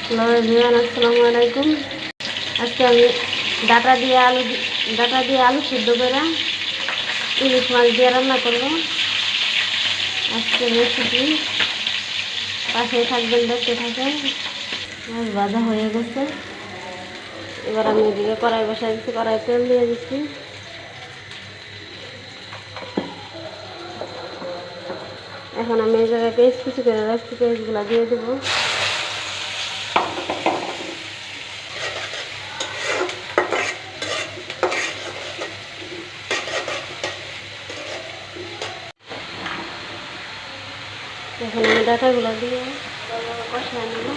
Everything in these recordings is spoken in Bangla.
হ্যালো এভরিওয়ান, আসসালামু আলাইকুম। আজকে আমি ডাটা দিয়ে আলু সিদ্ধ করে ইলিশ মাছ দিয়ে রান্না করব। আজকের রেসিপি পাশে থাকবেন, দেখতে থাকেন। মাছ ভাজা হয়ে গেছে। এবার আমি এদিকে কড়াই বসাই দিচ্ছি, কড়াই তেল দিয়ে দিচ্ছি। এখন আমি এই জায়গায় পেস্ট কিছু করে রাখছি, পেস্টগুলো দিয়ে দেবো। এখন আমি ডাটাগুলো দিয়ে কষায় নেব।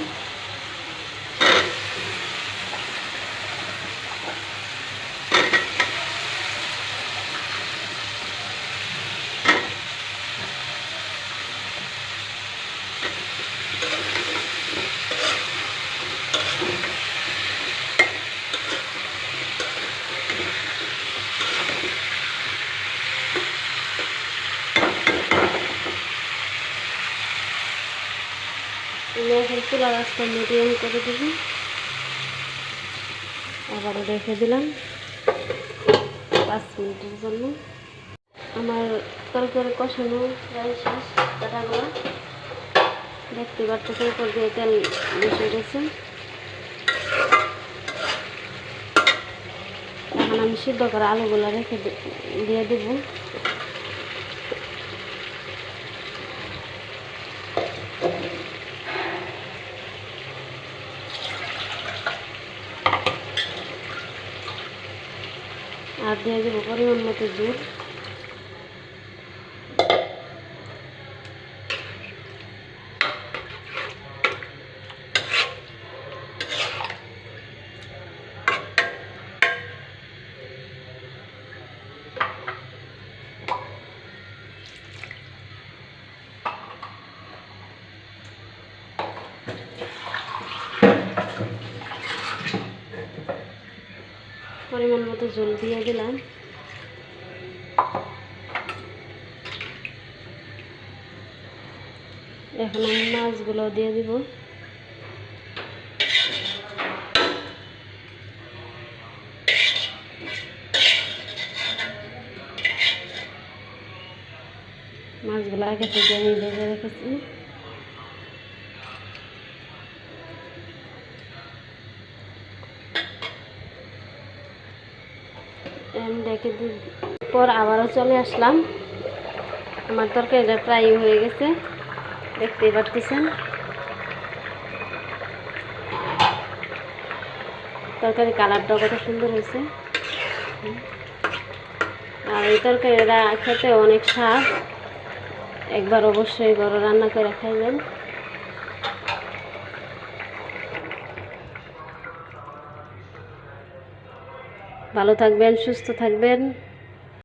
আমি এখন চুলা রাস্তা মিডিয়াম করে দেব। আবারও রেখে দিলাম 5 মিনিটের জন্য। আমার তরকারি কষানো প্রায় শেষ। ডাটাগুলো দেখতে পাচ্ছেন, উপর দিয়ে তেল বেশি গেছে। এখন আমি সিদ্ধ করা আলুগুলো রেখে দিয়ে দেব। আর দিয়ে দেবো পরিমাণ মতো দুধ। পরিমাণ মতো জল দিয়ে দিলাম। এখন আমি মাছগুলো দিয়ে দিব। মাছগুলো আগে থেকে আমি ভেজে রেখেছি। রেখে পর আবারও চলে আসলাম। আমার তরকারিটা প্রায় হয়ে গেছে, দেখতেই পারতেছেন। তরকারি কালারটাও কত সুন্দর হয়েছে। আর এই তরকারিটা খেতে অনেক স্বাদ। একবার অবশ্যই ঘরে রান্না করে খাইবেন। ভালো থাকবেন, সুস্থ থাকবেন।